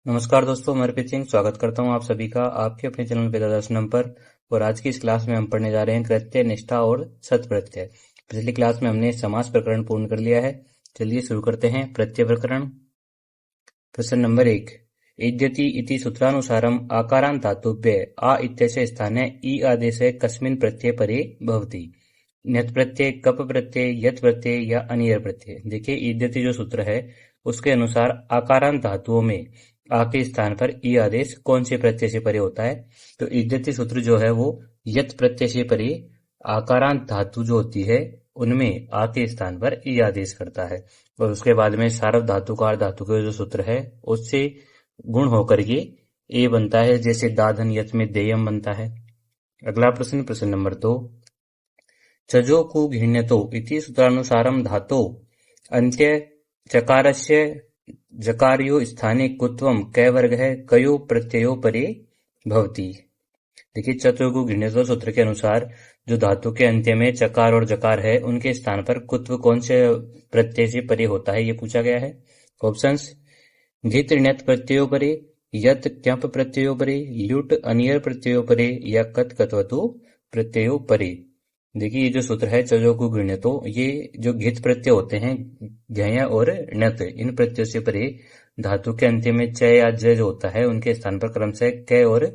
नमस्कार दोस्तों, मैं अर्पित सिंह स्वागत करता हूं आप सभी का आपके अपने चैनल वेदादर्शनम पर। और आज की इस क्लास में हम पढ़ने जा रहे हैं कृत्य, निष्ठा और सत प्रत्यय। पिछली क्लास में हमने समास प्रकरण पूर्ण कर लिया है। चलिए शुरू करते हैं प्रत्यय प्रकरण। प्रश्न नंबर 1। इद्यति इति सूत्रानुसारम आकारांत धातुभ्य आ इत्यस्य स्थाने इ आदेशे कस्मिन् प्रत्यय परे भवति। ण्यत् प्रत्यय, कप प्रत्यय, यत् प्रत्यय या अनियर प्रत्यय। देखिए, इद्यति जो सूत्र है उसके अनुसार आकारांत धातुओं में आ के स्थान पर ई आदेश कौन से प्रत्यय से परे होता है। तो इद्यति सूत्र जो है वो यत् प्रत्यय से परे आकारांत धातु जो होती है उनमें आ के स्थान पर ई आदेश करता है। और उसके बाद में सार्वधातुक धातुकार धातु का जो सूत्र है उससे गुण होकर के ए बनता है, जैसे दाधन यत् में देयम बनता है। अगला प्रश्न, प्रश्न नंबर 2। चजो कु घिण्यतो इति सूत्रानुसारम धातो अंत्य चकारस्य जकार्यो स्थाने कुत्वम कै वर्ग है कयो प्रत्ययो परे भवति। देखिए, चतुर्गु घृण्यतो सूत्र के अनुसार जो धातु के अंत्य में चकार और जकार है उनके स्थान पर कुत्व कौन से प्रत्यय से परे होता है, ये पूछा गया है। ऑप्शंस: घित ण्यत् प्रत्ययो परे, यत् क्यप प्रत्ययो परे, ल्युट अनियर प्रत्ययो परे या कत कत्वतु प्रत्ययो परे। देखिए, ये जो सूत्र है चजोगु घृण्यतो, ये जो घित प्रत्यय होते हैं ज्ञय और ण्यत, इन प्रत्ययों से परे धातु के अंत्य में च या ज जो होता है उनके स्थान पर क्रमशः क और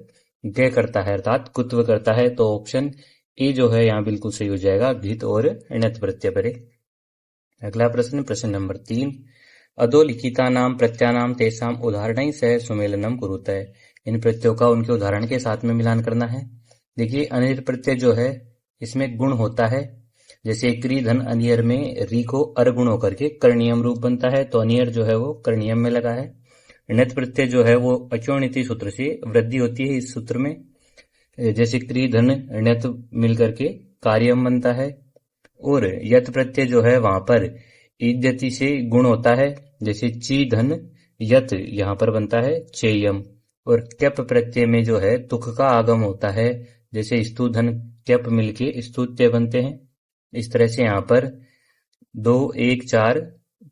ग करता है, अर्थात कुत्व करता है। तो ऑप्शन ए जो है यहाँ बिल्कुल सही हो जाएगा, घित और ण्यत प्रत्यय परे। अगला प्रश्न, प्रश्न नंबर 3। अधोलिखितानां प्रत्ययानां तेषां उदाहरणैः सह सुमेलनम कुरुतः। इन प्रत्ययों का उनके उदाहरण के साथ में मिलान करना है। देखिए, अनिर प्रत्यय जो है इसमें गुण होता है, जैसे क्री धन अनियर में री को अर गुण होकर के कर्णियम रूप बनता है, तो अनियर जो है वो कर्णियम में लगा है। ण्यत प्रत्यय जो है वो अचोणिति सूत्र से वृद्धि होती है इस सूत्र में, जैसे क्री धन ण्यत मिलकर के कार्यम बनता है। और यत प्रत्यय जो है वहां पर इद्यति से गुण होता है, जैसे ची धन यत यहाँ पर बनता है चेयम। और क्यप प्रत्यय में जो है तुक का आगम होता है, जैसे स्तु धन क्यप मिलके स्तुत्य बनते हैं। इस तरह से यहाँ पर 2, 1, 4,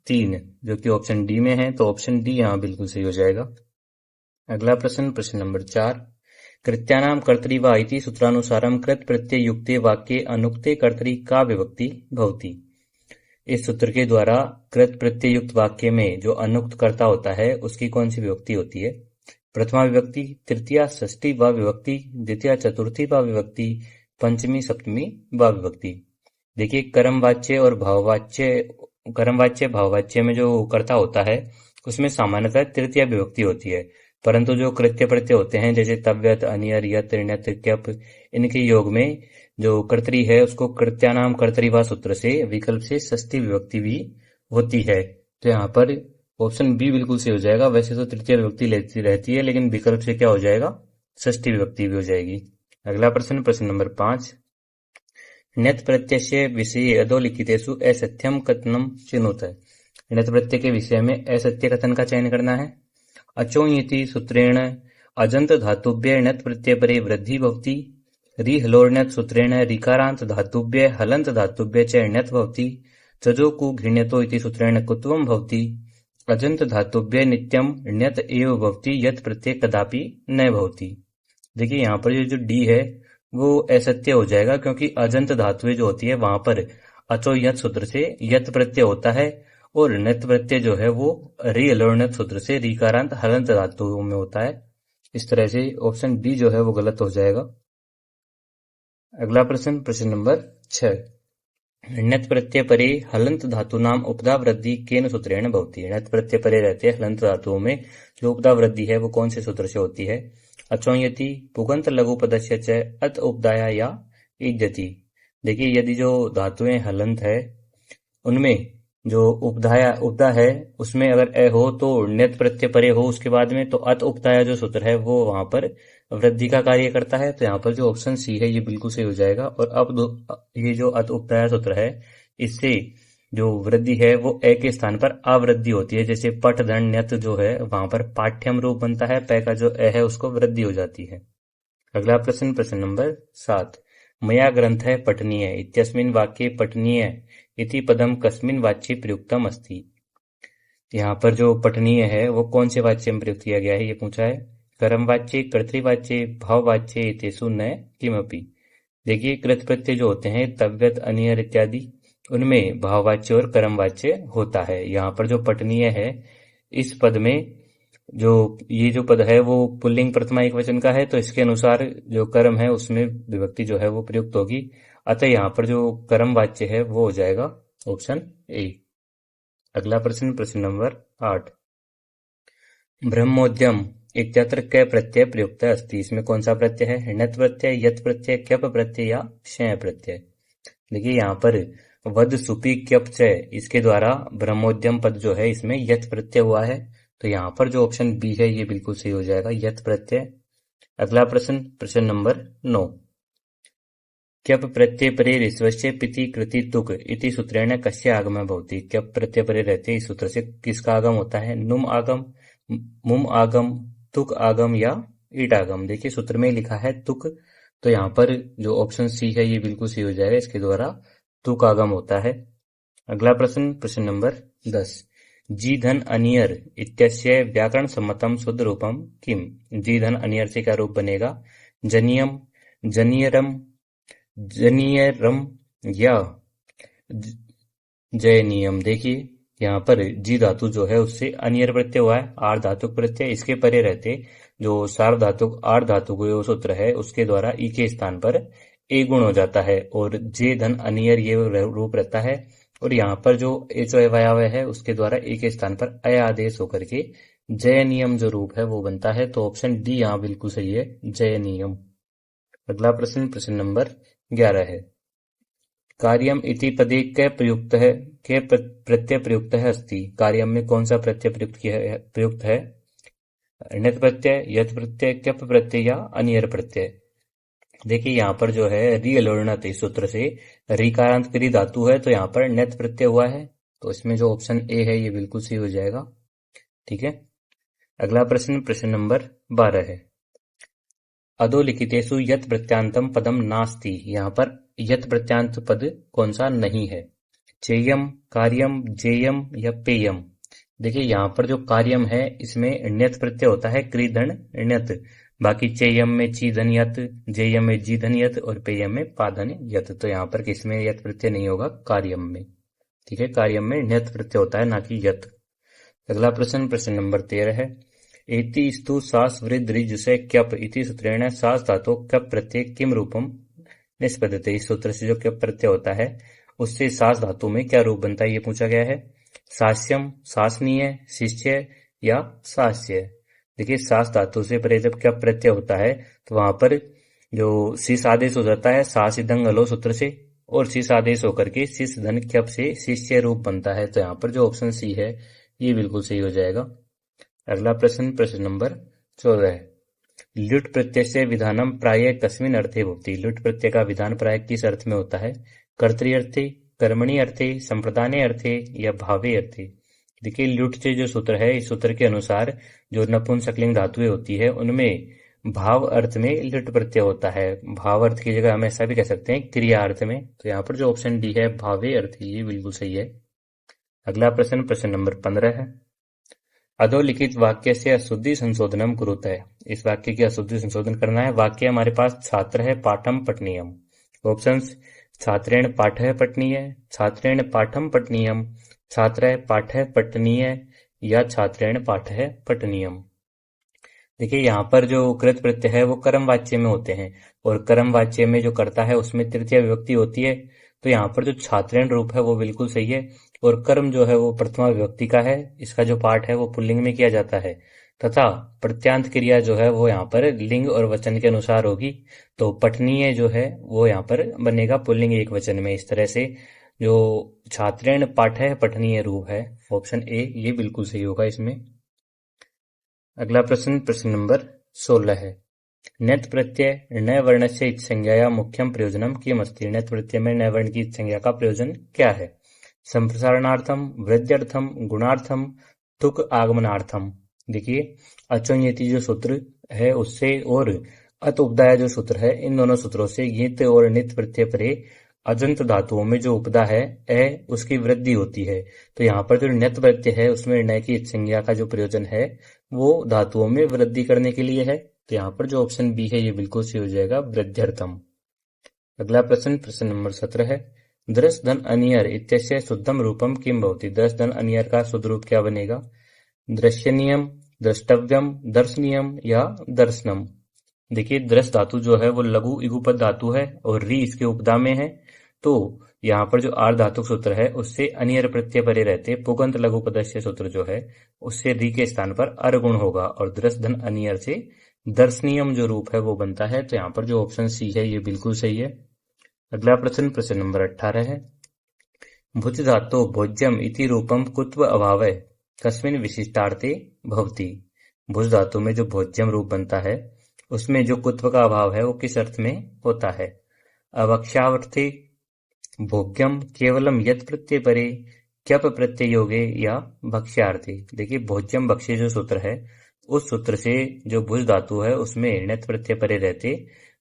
3 जो कि ऑप्शन डी में है, तो ऑप्शन डी यहाँ बिल्कुल सही हो जाएगा। अगला प्रश्न, प्रश्न नंबर 4। कृत्यानाम कर्तरि वा इति सूत्रानुसारम कृत प्रत्यय युक्ते वाक्ये अनुक्ते कर्तरि का विभक्ति भवति। इस सूत्र के द्वारा कृत प्रत्यय युक्त वाक्य में जो अनुक्त कर्ता होता है उसकी कौन सी विभक्ति होती है। प्रथमा विभक्ति, तृतीया षष्ठी व विभक्ति, द्वितीया चतुर्थी व विभक्ति, पंचमी सप्तमी व विभक्ति। देखिए, कर्मवाच्य और भाववाच्य, कर्मवाच्य भाववाच्य में जो कर्ता होता है उसमें सामान्यतः तृतीय विभक्ति होती है, परंतु जो कृत्य प्रत्यय होते हैं जैसे तव्यत, अनियर, यत, ण्यत, क्यप, इनके योग में जो कर्तरी है उसको कृत्यानाम कर्तरी वा सूत्र से विकल्प से षष्ठी विभक्ति भी होती है। तो यहाँ पर ऑप्शन बी बिल्कुल सही हो जाएगा। वैसे तो तृतीय विभक्ति लेती रहती है, लेकिन विकल्प से क्या हो जाएगा, षष्ठी विभक्ति भी हो जाएगी। अगला प्रश्न, प्रश्न नंबर 5। ण्यत् प्रत्यय विषये अधोलिखितेषु असत्यम कथनम चिनुत। ण्यत् प्रत्यय के विषय में असत्य कथन का चयन करना है। अचोञ्यति सूत्रेण अजंत धातुभ्य ण्यत् प्रत्यय परे वृद्धि भवति। रि हलोर्ण्यत् सूत्रेण ऋकारांत धातुभ्य हलंत धातुभ्य च ण्यत् भवति। चजो कु घृण्यतो इति सूत्रेण कुत्वम भवति। अजंत धातुभ्य नित्यम ण्यत् एव भवति यत् प्रत्यय कदापि न भवति। देखिए, यहाँ पर ये जो डी है वो असत्य हो जाएगा, क्योंकि अजंत धातुएं जो होती है वहां पर अचो यत सूत्र से यत प्रत्यय होता है, और नत प्रत्यय जो है वो रि अलोर्णत सूत्र से रीकारांत हलंत धातुओं में होता है। इस तरह से ऑप्शन डी जो है वो गलत हो जाएगा। अगला प्रश्न, प्रश्न नंबर 6। ण्यत् प्रत्यय परे हलंत धातु नाम उपधा वृद्धि केन सूत्रेण भवति। ण्यत् प्रत्यय परे रहते हैं हलंत धातुओं में जो उपधा वृद्धि है वो कौन से सूत्र से होती है। अचोञ्यति, पुगंत लघु पदस्य च अत उपदाया या इद्यति। देखिए, यदि जो धातुएं हलंत है उनमें जो उपधा है उसमें अगर ए हो तो ण्यत् प्रत्यय परे हो उसके बाद में, तो अत उपदाया जो सूत्र है वो वहां पर वृद्धि का कार्य करता है। तो यहाँ पर जो ऑप्शन सी है ये बिल्कुल सही हो जाएगा। और अब ये जो अत उपदाया सूत्र है इससे जो वृद्धि है वो ए के स्थान पर अवृद्धि होती है, जैसे पठ धन ण्यत जो है वहां पर पाठ्यम रूप बनता है, पै का जो ए है उसको वृद्धि हो जाती है। अगला प्रश्न, प्रश्न नंबर 7। मया ग्रंथः पठनीय इत्यस्मिन् वाक्ये पठनीय इति पदम कस्मिन् वाच्ये प्रयुक्तम अस्ति। यहाँ पर जो पठनीय है वो कौन से वाच्य में प्रयुक्त किया गया है, ये पूछा है। कर्म वाच्य, कर्तृवाच्य, भाव वाच्य, तेसु न किमपि। देखिए कृत प्रत्यय जो होते हैं तव्यत, अनियर इत्यादि, उनमें भाववाच्य और कर्मवाच्य होता है। यहाँ पर जो पठनीय है इस पद में जो ये जो पद है वो पुल्लिंग प्रथमा एकवचन का है, तो इसके अनुसार जो कर्म है उसमें विभक्ति जो है वो प्रयुक्त होगी। अतः यहाँ पर जो कर्म वाच्य है वो हो जाएगा ऑप्शन ए। अगला प्रश्न, प्रश्न नंबर 8। ब्रह्मोद्यम इत्यत्र क प्रत्यय प्रयुक्त अस्ति। इसमें कौन सा प्रत्यय है, णत प्रत्यय, यत प्रत्यय, क्यप प्रत्यय या क्षय प्रत्यय। देखिए यहाँ पर वद सुपी क्यप च, इसके द्वारा ब्रह्मोद्यम पद जो है इसमें यत प्रत्यय हुआ है, तो यहाँ पर जो ऑप्शन बी है ये बिल्कुल सही हो जाएगा, यत प्रत्यय। अगला प्रश्न, प्रश्न नंबर 9। क्यप प्रत्यय परे ऋस्वस्य पिति कृति तुक इति सूत्रेण कस्य आगमः भवति। क्यप प्रत्यय परे रहते इस सूत्र से किसका आगम होता है, नुम आगम, मुम आगम, तुक आगम या ईट आगम। देखिए सूत्र में लिखा है तुक, तो यहाँ पर जो ऑप्शन सी है ये बिल्कुल सही हो जाएगा, इसके द्वारा तुक आगम होता है। अगला प्रश्न, प्रश्न नंबर 10। जी धन अनियर इत्यस्य व्याकरण सम्मतम शुद्ध रूपम किम। जी धन अनियर से क्या रूप बनेगा, जनियम, जनियरम, जनियरम या जयनियम। देखिए यहाँ पर जी धातु जो है उससे अनियर प्रत्यय हुआ है, आर धातुक प्रत्यय, इसके परे रहते जो सार्वधातुक आर धातु को सूत्र है उसके द्वारा ई के स्थान पर ए गुण हो जाता है और जे धन अनियर ये रूप रहता है, और यहाँ पर जो एचो अवयव है उसके द्वारा ए के स्थान पर अय आदेश होकर के जय नियम जो रूप है वो बनता है, तो ऑप्शन डी यहाँ बिल्कुल सही है, जय नियम। अगला प्रश्न, प्रश्न नंबर 11 है। कार्यम इति पदे क प्रयुक्त है, के प्रत्यय प्रयुक्त है अस्ति। कार्यम में कौन सा प्रत्यय प्रयुक्त है, णत प्रत्यय, यत प्रत्यय, क्यप प्रत्यय या अनियर प्रत्यय। देखिए यहाँ पर जो है री अलोड़नत इस सूत्र से रीकारांत क्री धातु है, तो यहाँ पर नत प्रत्यय हुआ है, तो इसमें जो ऑप्शन ए है ये बिल्कुल सही हो जाएगा। ठीक है। अगला प्रश्न, प्रश्न नंबर 12 है। अधोलिखितेषु यत प्रत्यांतम पदम नास्ति। यहाँ पर यत प्रत्यांत पद कौन सा नहीं है, चेयम, कार्यम, जेयम या पेयम। देखिए यहाँ पर जो कार्यम है इसमें ण्यत प्रत्यय होता है, क्रीधन ण्यत, बाकी चेयम में ची धन यत, जेयम में जी धन यत और पेयम में पा धन यत, तो यहाँ पर किसमें यत प्रत्यय नहीं होगा, कार्यम में। ठीक है, कार्यम में ण्यत प्रत्यय होता है ना कि यत। अगला प्रश्न, प्रश्न नंबर 13 है। एति स्तु सास वृद्ध रिजुसे क्यप इति सूत्रेण सास धातु क्यप प्रत्यय किम रूपम निष्पद्यते। इस सूत्र से जो क्यप प्रत्यय होता है उससे सास धातु में क्या रूप बनता है ये पूछा गया है, सास्यम, शासनीय, शिष्य या सास्य। देखिए सास धातु से परे जब क्या प्रत्यय होता है तो वहां पर जो शीश आदेश हो जाता है सासिदंग अलो सूत्र से, और शीश आदेश होकर के शिष धन क्यप से शिष्य रूप बनता है, तो यहाँ पर जो ऑप्शन सी है ये बिल्कुल सही हो जाएगा। अगला प्रश्न, प्रश्न नंबर 14 है। लुट प्रत्यय से विधानम प्राय कस्मिन अर्थे भवति। लुट प्रत्यय का विधान प्राय किस अर्थ में होता है, कर्तृ अर्थे, कर्मणि अर्थे, संप्रदाने अर्थे या भावे अर्थे। देखिए लुट से जो सूत्र है इस सूत्र के अनुसार जो नपुंसकलिंग धातुएं होती है उनमें भाव अर्थ में लुट प्रत्यय होता है। भाव अर्थ की जगह हम ऐसा भी कह सकते हैं क्रिया अर्थ में, तो यहाँ पर जो ऑप्शन डी है भावे अर्थ ये बिल्कुल सही है। अगला प्रश्न, प्रश्न नंबर 15 है। अधोलिखित वाक्य से अशुद्धि संशोधनम कुरुत है। इस वाक्य की अशुद्धि संशोधन करना है। वाक्य हमारे पास छात्र है पाठम पठनीयम। ऑप्शंस छात्रेण पाठः पठनीय, छात्रेण पाठम पठनीयम, छात्र पाठः पठनीय या छात्रेण पाठः पठनीयम। देखिए यहाँ पर जो कृत प्रत्यय है वो कर्म वाच्य में होते हैं, और कर्म वाच्य में जो करता है उसमें तृतीय विभक्ति होती है, तो यहाँ पर जो छात्रेण रूप है वो बिल्कुल सही है, और कर्म जो है वो प्रथमा विभक्ति का है, इसका जो पाठ है वो पुल्लिंग में किया जाता है, तथा प्रत्यांत क्रिया जो है वो यहाँ पर लिंग और वचन के अनुसार होगी, तो पठनीय जो है वो यहाँ पर बनेगा पुल्लिंग एक वचन में। इस तरह से जो छात्रेण पाठः पठनीय रूप है ऑप्शन ए ये बिल्कुल सही होगा इसमें। अगला प्रश्न, प्रश्न नंबर 16 है। नत प्रत्यय न वर्ण से संज्ञा मुख्यम प्रयोजनम किम अस्ति। नत प्रत्यय में न वर्ण की संज्ञा का प्रयोजन क्या है, संप्रसारणार्थम, वृद्ध्यर्थम, गुणार्थम, तुक आगमनार्थम। देखिए अचोन्यति जो सूत्र है उससे और अत उपदाय जो सूत्र है इन दोनों सूत्रों से यित और नित प्रत्यय परे अजंत धातुओं में जो उपदा है ए उसकी वृद्धि होती है। तो यहाँ पर जो ण्यत प्रत्यय है उसमें ण की संज्ञा का जो प्रयोजन है वो धातुओं में वृद्धि करने के लिए है। तो यहाँ पर जो ऑप्शन बी है ये बिल्कुल सही हो जाएगा, वृद्ध्यर्थम। अगला प्रश्न, प्रश्न नंबर 17 है। दृश धन अनियर इत्यस्य शुद्धम रूपम किम भवति। दृश धन अनियर का शुद्ध रूप क्या बनेगा? दृश्यनियम, द्रष्टव्यम, दर्शनीयम या दर्शनम। देखिए दृश धातु जो है वो लघु इगुपद धातु है और री इसके उपदा में है। तो यहाँ पर जो आर धातु सूत्र है उससे अनियर प्रत्यय परे रहते पुगंत लघु पदस्य सूत्र जो है उससे री के स्थान पर अरगुण होगा और दृश धन अनियर से दर्शनीयम जो रूप है वो बनता है। तो यहाँ पर जो ऑप्शन सी है ये बिल्कुल सही है। अगला प्रश्न, प्रश्न नंबर 18 है। भुज धातो भोज्यम इति रूपम कुत्व अभावः कस्मिन् विशिष्टार्थे भवति। भुज धातु में जो भोज्यम रूप बनता है उसमें जो कुत्व का अभाव है वो किस अर्थ में होता है? अवक्ष्यावर्थे, भोग्यम, केवलम यत् प्रत्यय परे, क्यप प्रत्यय योगे या भक्ष्यार्थे। देखिए भोज्यम भक्ष्य जो सूत्र है उस सूत्र से जो भुज धातु है उसमें णित प्रत्यय परे रहते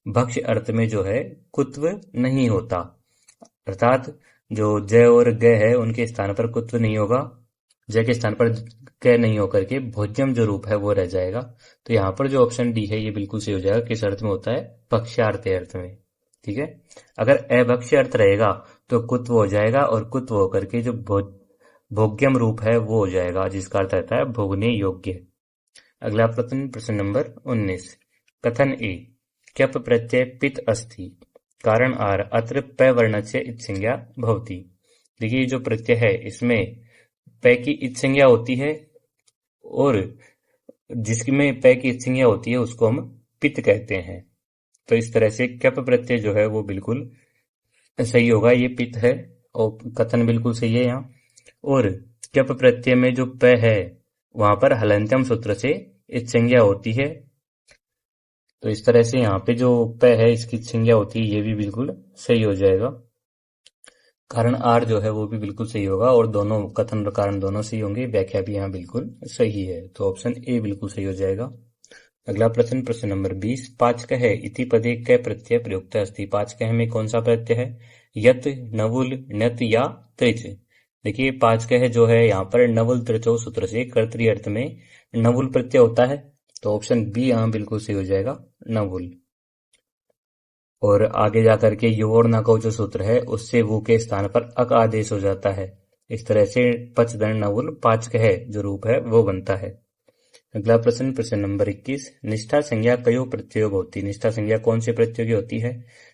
भक्ष्य अर्थ में जो है कुत्व नहीं होता, अर्थात जो ज और ग है उनके स्थान पर कुत्व नहीं होगा, ज के स्थान पर क नहीं होकर के भोज्यम जो रूप है वो रह जाएगा। तो यहाँ पर जो ऑप्शन डी है ये बिल्कुल सही हो जाएगा। किस अर्थ में होता है? भक्ष्यार्थ अर्थ में। ठीक है, अगर अभक्ष्य अर्थ रहेगा तो कुत्व हो जाएगा और कुत्व होकर के जो भोग्यम रूप है वो हो जाएगा जिसका अर्थ रहता है भोगने योग्य। अगला प्रश्न, प्रश्न नंबर 19। कथन ए क्यप प्रत्यय पित अस्ति कारण आर अत्र प वर्णस्य इत्संज्ञा भवति। देखिए जो प्रत्यय है इसमें प की इत्संज्ञा होती है और जिसमें प की इत्संज्ञा होती है उसको हम पित कहते हैं। तो इस तरह से क्यप प्रत्यय जो है वो बिल्कुल सही होगा, ये पित है और कथन बिल्कुल सही है यहाँ। और क्यप प्रत्यय में जो प है वहां पर हलंत्यम सूत्र से इत्संज्ञा होती है। तो इस तरह से यहाँ पे जो प है इसकी संज्ञा होती है ये भी बिल्कुल सही हो जाएगा। कारण आर जो है वो भी बिल्कुल सही होगा और दोनों कथन और कारण दोनों सही होंगे, व्याख्या भी यहाँ बिल्कुल सही है। तो ऑप्शन ए बिल्कुल सही हो जाएगा। अगला प्रश्न, प्रश्न नंबर 20। पाचकः इति पदे क प्रत्यय प्रयुक्त अस्ति। पाचकः में कौन सा प्रत्यय है? यत, नवुल, ण्यत या त्रिच। देखिए पाचकः जो है यहाँ पर नवुल त्रिचो सूत्र से कर्तरी अर्थ में नवुल प्रत्यय होता है। तो ऑप्शन बी यहाँ बिल्कुल सही हो जाएगा, नवुल। और आगे जाकर के योर नको जो सूत्र है उससे वो के स्थान पर अक आदेश हो जाता है। इस तरह से पचदन नवुल पाचकः जो रूप है वो बनता है। अगला प्रश्न, प्रश्न नंबर 21। निष्ठा संज्ञा कयो प्रत्ययोग होती। निष्ठा संज्ञा कौन से प्रत्यय की होती है?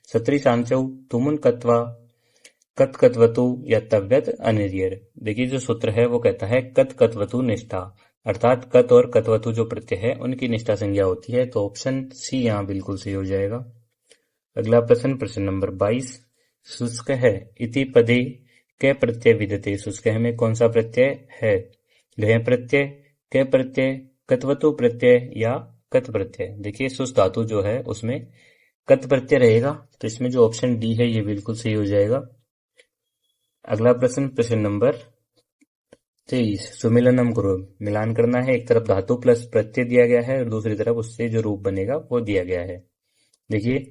सत्री सांचौ, तुमुन कत्वा, कत कत्वतु या तव्यत अनिर्यर। देखिए जो सूत्र है वो कहता है कत कत्वतु निष्ठा, अर्थात कत और कत्वतु जो प्रत्यय है उनकी निष्ठा संज्ञा होती है। तो ऑप्शन सी यहाँ बिल्कुल सही हो जाएगा। अगला प्रश्न, प्रश्न नंबर 22। शुष्कः इति पदे क प्रत्यय विद्यते। शुष्कः में कौन सा प्रत्यय है? गह प्रत्यय, क प्रत्यय, कत्वतु प्रत्यय या कत प्रत्यय। देखिए शुष्क धातु जो है उसमें कत प्रत्यय रहेगा, तो इसमें जो ऑप्शन डी है ये बिल्कुल सही हो जाएगा। अगला प्रश्न, प्रश्न नंबर 23। सुमिलनम करो, मिलान करना है। एक तरफ धातु प्लस प्रत्यय दिया गया है और दूसरी तरफ उससे जो रूप बनेगा वो दिया गया है। देखिए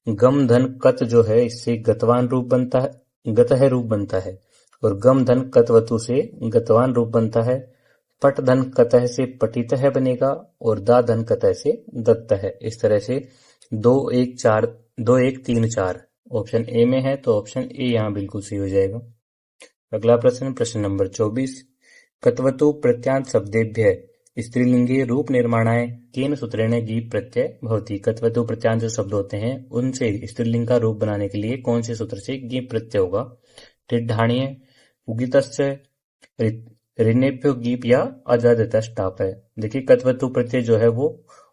गम धन कत जो है इससे गतवान रूप बनता है, गतः रूप बनता है, और गम धन कतवतु से गतवान रूप बनता है। पट धन कतः से पटितः बनेगा और दा धन कतः से दत्तः। इस तरह से 2 1 4 2 1 3 4 ऑप्शन ए में है, तो ऑप्शन ए यहाँ बिल्कुल सही हो जाएगा। अगला प्रश्न, प्रश्न नंबर 24। कत्वतु प्रत्यांत शब्देभ्य स्त्रीलिंगी रूप निर्माणाय केन सूत्रेण गीप प्रत्यय भवति। कत्वतु प्रत्यांत जो शब्द होते हैं उनसे स्त्रीलिंग का रूप बनाने के लिए कौन से सूत्र से गीप प्रत्यय होगा? टिड्ढाणीय, उगितस्य, ऋणेभ्यो गीप या अजादितष्टाप है। देखिए कत्वतु प्रत्यय जो है वो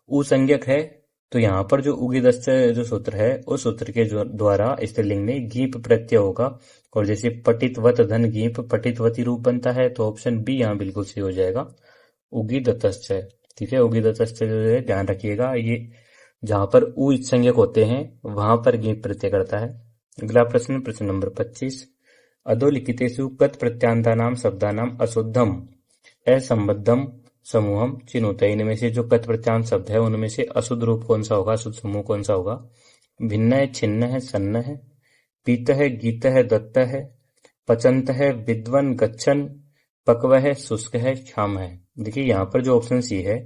उसंज्ञक है, तो यहाँ पर जो उगिदस्य जो सूत्र है उस सूत्र के द्वारा स्त्रीलिंग में गीप प्रत्यय होगा। और जैसे पटितवत धन गीप पटितवती रूप बनता है, तो ऑप्शन बी यहाँ बिल्कुल सही हो जाएगा, उगिदतश्च। ठीक है, उगिदतश्च जो है ध्यान रखिएगा, ये जहां पर उ संज्ञक होते हैं वहां पर गीप प्रत्यय करता है। अगला प्रश्न, प्रश्न नंबर 25। अधोलिखितेषु कत प्रत्यांतानाम शब्दानाम अशुद्धम असंबद्धम समूहम चिनुत। इनमें से जो कत प्रत्यांत शब्द है उनमें से अशुद्ध रूप कौन सा होगा, अशुद्ध समूह कौन सा होगा? भिन्न है, छिन्न है, सन्न है, पीतः गीतः दत्तः, पचन्तः विद्वन् गच्छन्, पक्वः शुष्कः क्षामः। देखिए यहाँ पर जो ऑप्शन सी है,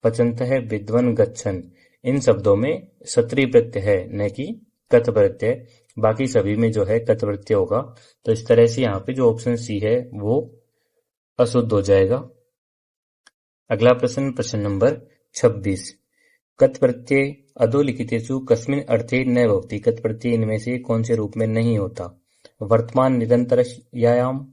पचन्तः विद्वन् गच्छन्, इन शब्दों में सत्री प्रत्यय है, न कि कथ प्रत्यय। बाकी सभी में जो है कथ प्रत्यय होगा। तो इस तरह से यहाँ पे जो ऑप्शन सी है वो अशुद्ध हो जाएगा। अगला प्रश्न, प्रश्न नंबर 26। कथ प्रत्यय अधोलिखितेषु कस्मिन् अर्थे न भवति। कथ प्रत्यय इनमें से कौन से रूप में नहीं होता? वर्तमान निरंतरस्यायाम,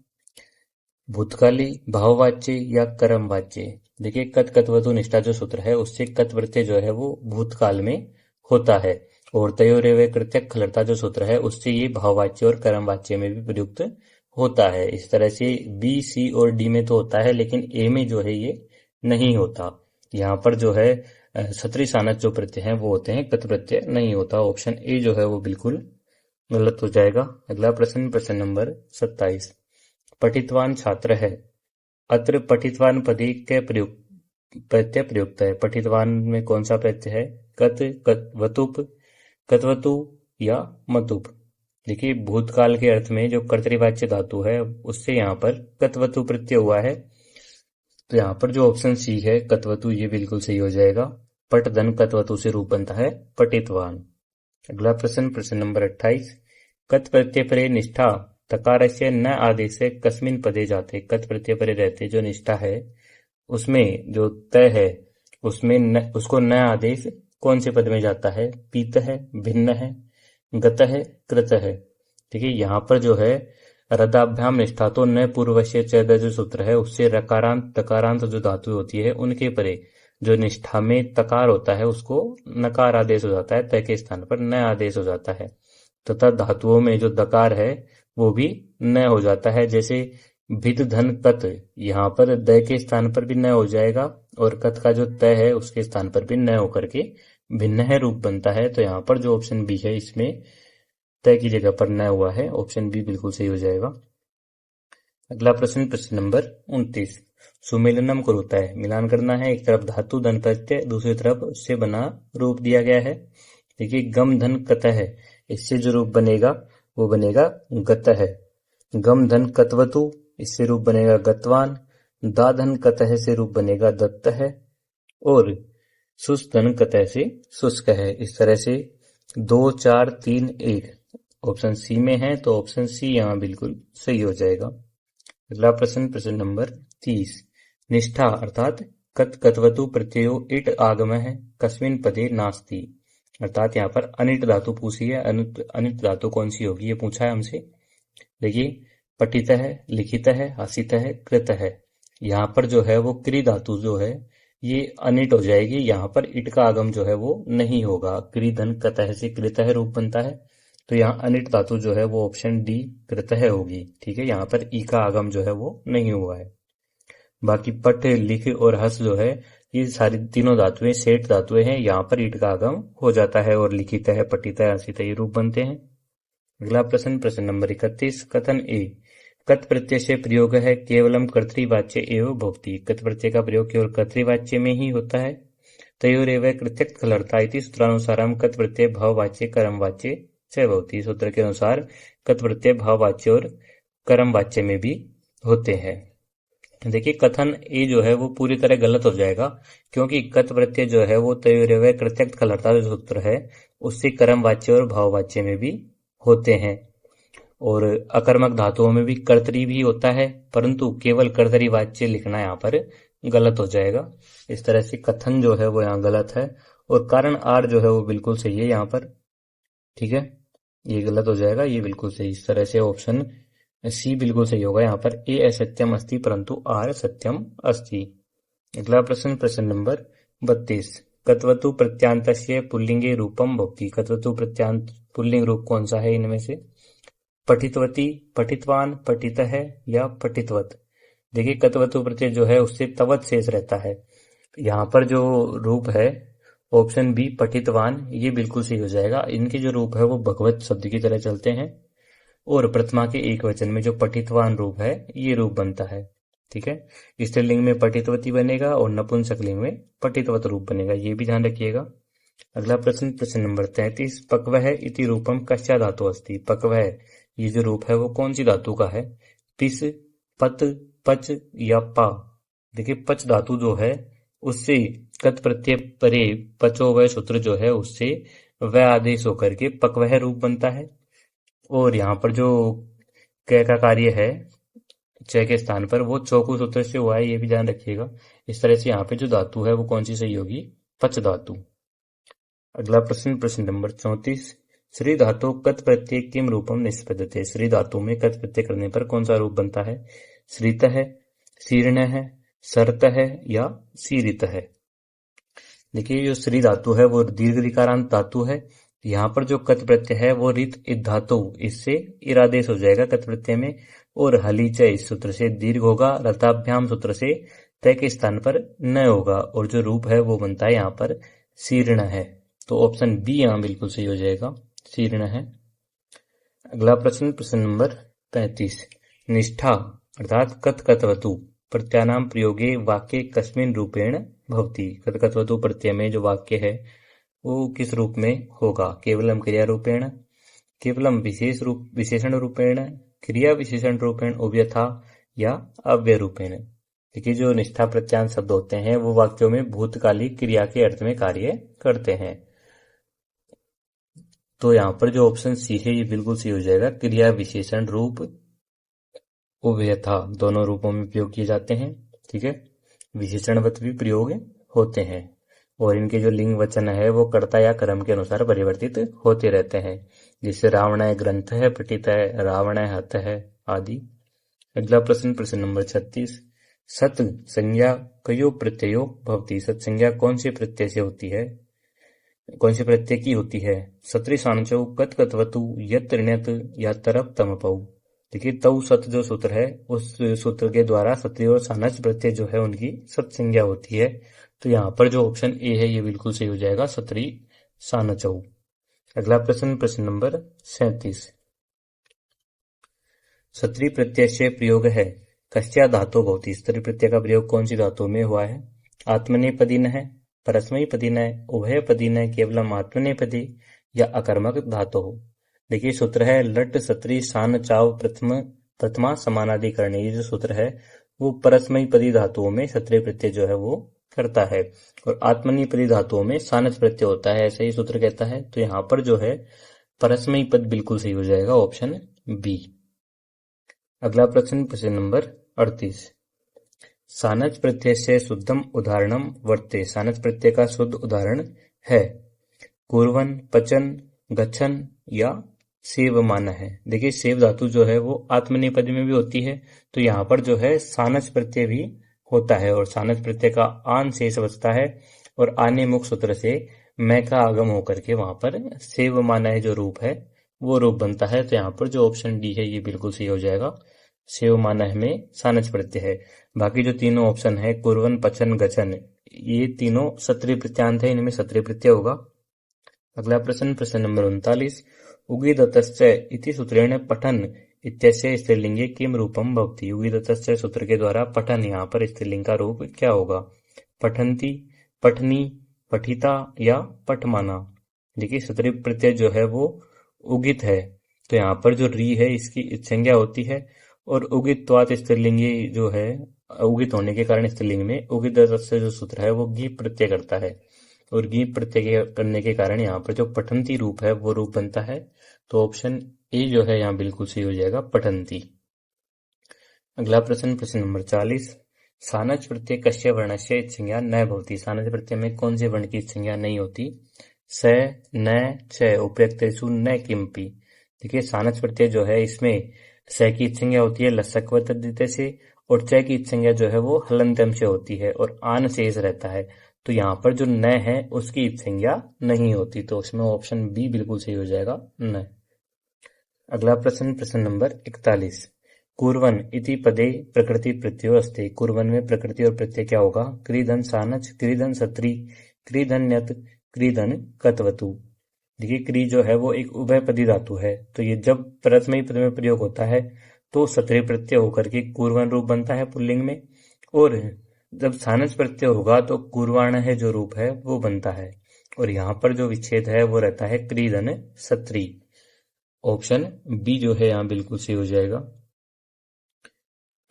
भूतकाली, भाववाच्य या कर्मवाच्य। देखिए कथ कथवतु निष्ठा जो सूत्र है उससे कथ प्रत्यय जो है वो भूतकाल में होता है, और तयोरेव कृत्यक खलरता जो सूत्र है उससे ये भाववाच्य और कर्मवाच्य में भी प्रयुक्त होता है। इस तरह से बी, सी और डी में तो होता है, लेकिन ए में जो है ये नहीं होता। यहाँ पर जो है सत्री सानच जो प्रत्यय हैं वो होते हैं, कथ प्रत्यय नहीं होता। ऑप्शन ए जो है वो बिल्कुल गलत हो जाएगा। अगला प्रश्न, प्रश्न नंबर 27। पठितवान छात्र है। अत्र पठितवान पदे के प्रत्यय प्रयुक्त है। पठितवान में कौन सा प्रत्यय है? कत, कतवतुप, कतवतु या मतुप। देखिए भूतकाल के अर्थ में जो कर्तृवाच्य धातु है उससे यहाँ पर कतवतु प्रत्यय हुआ है। तो यहाँ पर जो ऑप्शन सी है कतवतु, ये बिल्कुल सही हो जाएगा। पट धन कतवतु से रूप बनता है पठितवान। अगला प्रश्न, प्रश्न नंबर 28। कत प्रत्यय परे निष्ठा तकारस्य न आदेश कस्मिन् पदे जाते। कत प्रत्यय परे रहते जो निष्ठा है उसमें जो तय है उसमें उसको न आदेश कौन से पद में जाता है? पीत है, भिन्न है, गत है, कृत है। देखिए यहाँ पर जो है रदाभ्याम निष्ठा तो न पूर्वश्य चेद जो सूत्र है उससे रकारांत तकारांत जो धातु होती है उनके परे जो निष्ठा में तकार होता है उसको नकार आदेश हो जाता है, तय के स्थान पर न आदेश हो जाता है। तथा धातुओं में जो दकार है वो भी न हो जाता है। जैसे भिद धन कत, यहाँ पर द के स्थान पर भी न हो जाएगा, और कत का जो तय है उसके स्थान पर भी न होकर के भिन्न है रूप बनता है। तो यहाँ पर जो ऑप्शन बी है इसमें तय की जगह पर न हुआ है, ऑप्शन बी बिल्कुल सही हो जाएगा। अगला प्रश्न, प्रश्न नंबर 29। सुमेलनम कुरुता है, मिलान करना है। एक तरफ धातु धन प्रत्यय, दूसरी तरफ उससे बना रूप दिया गया है। देखिए गम धन कत है, इससे जो रूप बनेगा वो बनेगा गत है। गम धन कतवतु, इससे रूप बनेगा गतवान। दा धन कतः से रूप बनेगा दत्त है, और शुष्क धन कतः से शुष्क है। इस तरह से 2, 4, 3, 1 ऑप्शन सी में है, तो ऑप्शन सी यहाँ बिल्कुल सही हो जाएगा। अगला प्रश्न, प्रश्न नंबर 30। निष्ठा अर्थात कत कतवतु प्रत्ययो इट आगम है कस्मिन पदे नास्ति। अर्थात यहाँ पर अनिट धातु पूछी है। अनिट धातु कौन सी होगी ये पूछा है हमसे। देखिए पठित है, लिखित है, हसित है, कृत है। यहाँ पर जो है वो क्रि धातु जो है ये अनिट हो जाएगी। यहाँ पर इट का आगम जो है वो नहीं होगा। क्रि धन कतः से कृतः रूप बनता है, तो यहाँ अनिट धातु जो है वो ऑप्शन डी कृतः होगी। ठीक है, यहाँ पर ई का आगम जो है वो नहीं हुआ है। बाकी पठ, लिख और हस जो है ये सारी तीनों धातुएं सेठ धातुएं हैं। यहाँ पर ईट का आगम हो जाता है, और लिखित है, पठित है, हसित है, ये रूप बनते हैं। अगला प्रश्न, प्रश्न नंबर 31। कथन ए। कत प्रत्यय से प्रयोग है केवलम कर्तृवाच्य एवं भवति। कत प्रत्यय का प्रयोग केवल कर्तृवाच्य में ही होता है। तयोरेव कृत्यक खलर्ता इति सूत्रानुसारम कत प्रत्यय भाववाच्य कर्मवाच्य च भवति। सूत्र के अनुसार कत प्रत्यय भाववाच्य और कर्मवाच्य में भी होते हैं। देखिए कथन ए जो है वो पूरी तरह गलत हो जाएगा, क्योंकि कत प्रत्यय जो है वो तयोरेव कृत्यक खलर्ता जो सूत्र है उससे कर्मवाच्य और भाववाच्य में भी होते हैं। और अकर्मक धातुओं में भी कर्तरी भी होता है, परंतु केवल कर्तरी वाच्य लिखना यहाँ पर गलत हो जाएगा। इस तरह से कथन जो है वो यहाँ गलत है, और कारण आर जो है वो बिल्कुल सही है यहाँ पर। ठीक है, ये गलत हो जाएगा, ये बिल्कुल सही। इस तरह से ऑप्शन सी बिल्कुल सही होगा। यहाँ पर ए असत्यम अस्ति परंतु आर सत्यम अस्ति। अगला प्रश्न, प्रश्न नंबर 32। कत्वतु प्रत्यांतस्य पुल्लिंगे रूपम भवति। कत्वतु प्रत्यांत पुल्लिंग रूप कौन सा है इनमें से? पठितवती, पठितवान, पठित है या पठितवत। देखिए कत्वतु प्रत्यय जो है उससे तवत शेष रहता है। यहाँ पर जो रूप है ऑप्शन बी पठितवान, ये बिल्कुल सही हो जाएगा। इनके जो रूप है वो भगवत शब्द की तरह चलते हैं, और प्रथमा के एक वचन में जो पठितवान रूप है ये रूप बनता है। ठीक है, स्त्रीलिंग में पठितवती बनेगा और नपुंसकलिंग में पठितवत रूप बनेगा, ये भी ध्यान रखिएगा। अगला प्रश्न प्रश्न नंबर 33। पक्वः इति रूपम कस्या धातु अस्ति। पक्वः ये जो रूप है वो कौन सी धातु का है। पिस, पत, पच या पा। देखिए पच धातु जो है उससे कत प्रत्यय परे पचो वह सूत्र जो है उससे वह आदेश होकर के पक्वः रूप बनता है। और यहाँ पर जो क का कार्य है च के स्थान पर वो चौकु सूत्र से हुआ है, ये भी ध्यान रखिएगा। इस तरह से यहाँ पे जो धातु है वो कौन सी सही होगी, पच धातु। अगला प्रश्न प्रश्न नंबर 34। श्री धातु कत प्रत्यय किम रूपम निष्पद्यते। श्री धातु में कत प्रत्यय करने पर कौन सा रूप बनता है। श्रित है, शीर्ण है, सर्त है या शीरित है। देखिए जो श्री धातु है वो दीर्घ ऋकारांत धातु है। यहाँ पर जो कत प्रत्यय है वो रित इत धातु, इससे इरादेश हो जाएगा कत प्रत्यय में। और हलीच इस सूत्र से दीर्घ होगा, रताभ्याम सूत्र से तय के स्थान पर न होगा। और जो रूप है वो बनता है यहाँ पर शीर्ण है। तो ऑप्शन बी यहाँ बिल्कुल सही हो जाएगा, शीर्ण है। अगला प्रश्न प्रश्न नंबर 35। निष्ठा अर्थात कत कतवतु प्रत्यानाम प्रयोगे वाक्य कस्मिन रूपेण भवति। कत कतवतु प्रत्यय में जो वाक्य है वो किस रूप में होगा। केवलम क्रिया रूपेण, केवलम विशेष रूप विशेषण रूपेण, क्रिया विशेषण रूपेण, उभयथा या अव्यय रूपेण। देखिए जो निष्ठा प्रत्यान शब्द होते हैं वो वाक्यों में भूतकालिक क्रिया के अर्थ में कार्य करते हैं। तो यहाँ पर जो ऑप्शन सी है ये बिल्कुल सही हो जाएगा। क्रिया विशेषण रूप उभयथा दोनों रूपों में प्रयोग किए जाते हैं। ठीक है, विशेषणवत भी प्रयोग होते हैं और इनके जो लिंग वचन है वो कर्ता या कर्म के अनुसार परिवर्तित होते रहते हैं। जिससे रावण ग्रंथ है, पठित है, रावण हत है आदि। अगला प्रश्न प्रश्न नंबर 36। सत संज्ञा कयो प्रत्ययो भवति। सत संज्ञा कौन से प्रत्यय से होती है, कौन से प्रत्यय की होती है। सत्री सांचौ कत कतवतु यत ऋण्यत या तरप तमपौ। देखिए तव सत जो सूत्र है उस सूत्र के द्वारा सत्री और सानच प्रत्यय जो है उनकी सत संज्ञा होती है। तो यहाँ पर जो ऑप्शन ए है ये बिल्कुल सही हो जाएगा, सत्री सानचौ। अगला प्रश्न प्रश्न नंबर 37। सत्री प्रत्यय से प्रयोग है कस्या धातु भवति। सत्री प्रत्यय का प्रयोग कौन सी धातु में हुआ है। आत्मनेपदी न है, परस्मैपदी न है, उभयपदी न है, केवलम आत्मनेपदी या अकर्मक धातु हो। देखिए सूत्र है लट सत्री सान चाव प्रथमा समानाधिकरणी। ये जो सूत्र है वो परस्मैपदी धातुओं में सत्री प्रत्यय जो है वो करता है और आत्मनेपदी धातुओं में सानच प्रत्यय होता है, ऐसा ही सूत्र कहता है। तो यहाँ पर जो है परस्मैपद बिल्कुल सही हो जाएगा, ऑप्शन बी। अगला प्रश्न प्रश्न नंबर 38। सानच प्रत्यय से शुद्धम उदाहरणम वर्ते। सानच प्रत्यय का शुद्ध उदाहरण है कुर्वन, पचन, गच्छन या सेवमान है। देखिए सेव धातु जो है वो आत्मनेपदी में भी होती है, तो यहाँ पर जो है सानच प्रत्यय भी होता है और सानच प्रत्यय का आन शेष बचता है और आने मुख सूत्र से मैं का आगम होकर के वहां पर सेवमान है जो रूप है वो रूप बनता है। तो यहाँ पर जो ऑप्शन डी है ये बिल्कुल सही हो जाएगा, सेवमानः में सानच प्रत्यय है। बाकी जो तीनों ऑप्शन है कुर्वन, पचन, गचन, ये तीनों सत्रीय प्रत्यांत है, इनमें सत्रीय प्रत्यय होगा। अगला प्रश्न प्रश्न नंबर 39। उगीदतश्च इति सूत्रेण पठन इत्यस्य स्त्रीलिंगे किम रूपम भवति। उगीदतश्च सूत्र के द्वारा पठन यहाँ पर स्त्रीलिंग का रूप क्या होगा। पठन्ति, पठनी, पठिता या पठमाना। देखिए सत्रीय प्रत्यय जो है वो उगित है, तो यहाँ पर जो री है इसकी संज्ञा होती है और उगित्वात स्त्रीलिंगी जो है उगित होने के कारण स्त्रीलिंग में उगित से जो सूत्र है वो गी प्रत्यय करता है और गी प्रत्यय करने के कारण यहाँ पर जो पठंती रूप है वो रूप बनता है। तो ऑप्शन ए जो है यहाँ बिल्कुल सही हो जाएगा, पठंती। अगला प्रश्न प्रश्न नंबर 40। सानच प्रत्यय कस्य वर्णस्य संज्ञा न भवति। सानच प्रत्यय में कौन से वर्ण की संज्ञा नहीं होती। स, न, च उपयुक्तेषु न किमपि। देखिए सानच प्रत्यय जो है इसमें स की संज्ञा होती है लसक व तद्धित से और च की संज्ञा जो है वो हलंत्यम से होती है और आन शेष रहता है। तो यहाँ पर जो न है उसकी संज्ञा नहीं होती, तो उसमें ऑप्शन बी बिल्कुल सही हो जाएगा, न। अगला प्रश्न प्रश्न नंबर 41। कुर्वन इति पदे प्रकृति प्रत्ययो अस्ति। कुर्वन में प्रकृति और प्रत्यय क्या होगा। क्रीधन सानच, क्रीधन सत्री, क्रीधन न्यत, क्रीधन कतवतु। देखिए क्री जो है वो एक उभयपदी धातु है, तो ये जब प्रथम पद में प्रयोग होता है तो सत्रीय प्रत्यय होकर के कुर्वन रूप बनता है पुल्लिंग में, और जब सानच प्रत्यय होगा तो कुर्वाण है जो रूप है वो बनता है। और यहाँ पर जो विच्छेद है वो रहता है क्रीदन सत्री। ऑप्शन बी जो है यहाँ बिल्कुल सही हो जाएगा।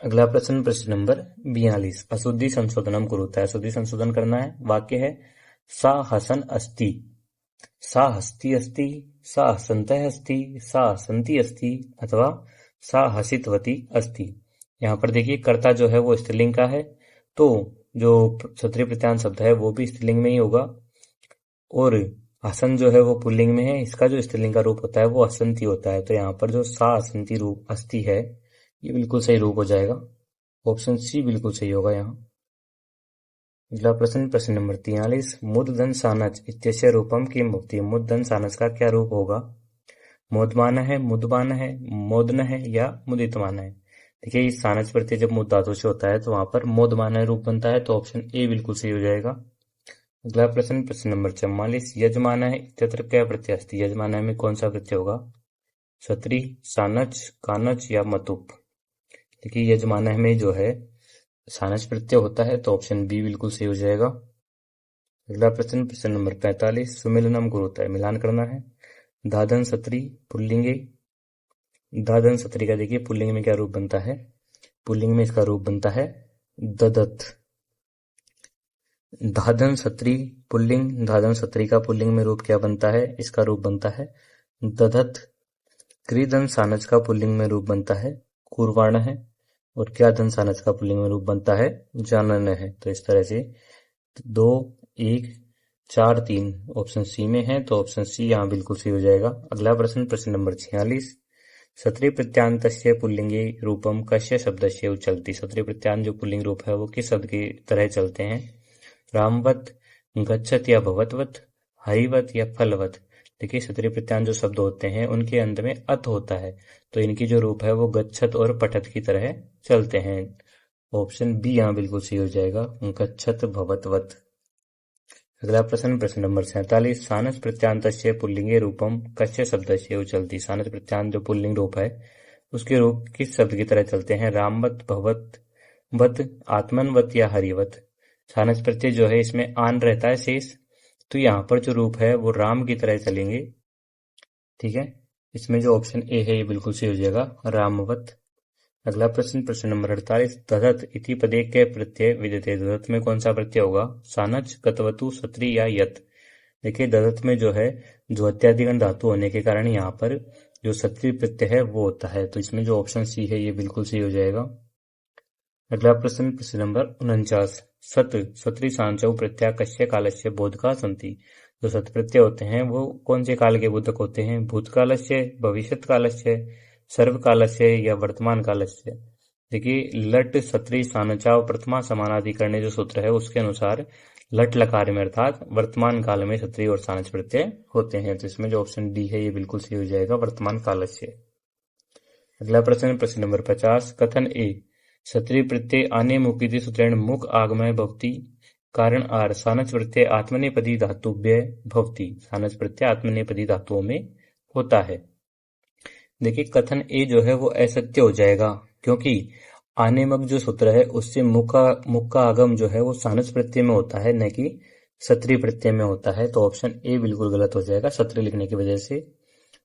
अगला प्रश्न, प्रश्न नंबर 42। अशुद्धि संशोधनम कुरुता है, अशुद्धि संशोधन करना है। वाक्य है सा हसन अस्ति, सा हस्ती अस्ति, सा हसन्तः अस्ति, सा हसन्ति अस्ति, अथवा सा हसितवती अस्ति। यहाँ पर देखिए कर्ता जो है वो स्त्रीलिंग का है, तो जो क्षत्रिय प्रत्यान शब्द है वो भी स्त्रीलिंग में ही होगा, और हसन जो है वो पुल्लिंग में है। इसका जो स्त्रीलिंग का रूप होता है वो हसंती होता है, तो यहाँ पर जो सा हसंती रूप अस्ति है ये बिल्कुल सही रूप हो जाएगा। ऑप्शन सी बिल्कुल सही होगा यहाँ। अगला प्रश्न, प्रश्न नंबर 43। मुद्दन सानच इत्यस्य रूपम किम भवति, मुद्दन सानच का क्या रूप होगा। मोदमान है, मुदमान है, मोदन है या मुदितमान है। देखिए इस सानच प्रत्यय जब मुद्ध धातु से होता है तो वहां पर मोदमान रूप बनता है, तो ऑप्शन ए बिल्कुल सही हो जाएगा। अगला प्रश्न, प्रश्न नंबर 44। यजमान है इत्यत्र क्या प्रत्यय अस्ति, यजमान में कौन सा प्रत्यय होगा। क्षत्रि, सानच, कानच या मतुप। देखिए यजमान में जो है सानच प्रत्यय होता है, तो ऑप्शन बी बिल्कुल सही हो जाएगा। अगला प्रश्न, प्रश्न नंबर 45। सुमिलनम गुरुता है, मिलान करना है। दादन सत्री पुल्लिंगे, दादन सत्री का देखिए पुल्लिंग में क्या रूप बनता है, पुल्लिंग में इसका रूप बनता है ददत। धादन सत्री पुल्लिंग, धादन सत्री का पुल्लिंग में रूप क्या बनता है, इसका रूप बनता है ददत। क्रीदन सानच का पुल्लिंग में रूप बनता है कुर्वाण है, और क्या धन सानच का पुल्लिंग में रूप बनता है जानन है। तो इस तरह से 2, 1, 4, 3 ऑप्शन सी में है, तो ऑप्शन सी यहाँ बिल्कुल सही हो जाएगा। अगला प्रश्न, प्रश्न नंबर 46। क्षत्रिय प्रत्यांतस्य पुल्लिंगे रूपम कस्य शब्दस्य उच्चलति, क्षत्रिय प्रत्यान जो पुल्लिंग रूप है वो किस शब्द की तरह चलते हैं। रामवत, गच्छत या भवतवत, हरिवत या फलवत। देखिए क्षत्रिय प्रत्यान जो शब्द होते हैं उनके अंत में अत होता है, तो इनकी जो रूप है वो गच्छत और पठत की तरह चलते हैं। ऑप्शन बी यहाँ बिल्कुल सही हो जाएगा, गच्छत भवतवत। अगला प्रश्न, प्रश्न नंबर 47। सानस प्रत्यांतस्य पुल्लिंगे रूपम कस्य शब्दस्य उच्चलति, सानस प्रत्यान जो पुल्लिंग रूप है उसके रूप किस शब्द की तरह चलते हैं। रामवत, भवत वत, आत्मनवत या हरिवत। सानस प्रत्यय जो है इसमें आन रहता है शेष, तो यहाँ पर जो रूप है वो राम की तरह चलेंगे। ठीक है, इसमें जो ऑप्शन ए है ये बिल्कुल सही हो जाएगा, रामवत। अगला प्रश्न, प्रश्न नंबर 48। दधत इति पदे के प्रत्यय विद्यते, दधत में कौन सा प्रत्यय होगा। सानच, गतवतु, सत्री या यत। देखिए दधत में जो है जो अत्यादिगण धातु होने के कारण यहाँ पर जो सत्री प्रत्यय है वो होता है, तो इसमें जो ऑप्शन सी है ये बिल्कुल सही हो जाएगा। अगला प्रश्न, प्रश्न नंबर 49। सत सत्री सांचौ प्रत्यय कस्य कालस्य बोधका संति, जो सत प्रत्यय होते हैं वो कौन से काल के बोधक होते हैं। भूतकालस्य, भविष्यत कालस्य, सर्वकालस्य या वर्तमान कालस्य। देखिए लट सत्री सानचाव प्रथमा समानाधिकरण्य जो सूत्र है उसके अनुसार लट लकार में अर्थात वर्तमान काल में सत्री और सानच प्रत्यय होते हैं, तो इसमें जो ऑप्शन डी है ये बिल्कुल सही हो जाएगा, वर्तमान कालस्य। अगला प्रश्न, प्रश्न नंबर 50। कथन ए क्षत्रिय प्रत्यय आने मुखिति सूत्रेण मुख आगमय भवति कारण आर सानच प्रत्यय आत्मनेपदी धातुभ्य भवति, सानच प्रत्यय आत्मनेपदी धातुओं में होता है। देखिए कथन ए जो है वो असत्य हो जाएगा, क्योंकि आनेमक जो सूत्र है उससे मुख का आगम जो है वो सानच प्रत्यय में होता है, न कि क्षत्रिय प्रत्यय में होता है, तो ऑप्शन ए बिल्कुल गलत हो जाएगा क्षत्रिय लिखने की वजह से।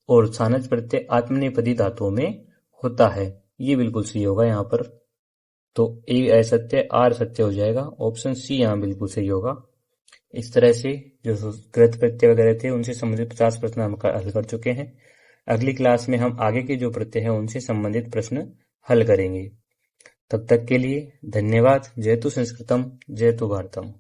और सानच प्रत्यय आत्मनेपदी धातुओं में होता है, ये बिल्कुल सही होगा यहाँ पर, तो ए असत्य आर सत्य हो जाएगा, ऑप्शन सी यहाँ बिल्कुल सही होगा। इस तरह से जो कृत प्रत्यय वगैरह थे उनसे संबंधित 50 प्रश्न हम हल कर चुके हैं। अगली क्लास में हम आगे के जो प्रत्यय हैं उनसे संबंधित प्रश्न हल करेंगे। तब तक के लिए धन्यवाद। जयतु संस्कृतम, जयतु भारतम।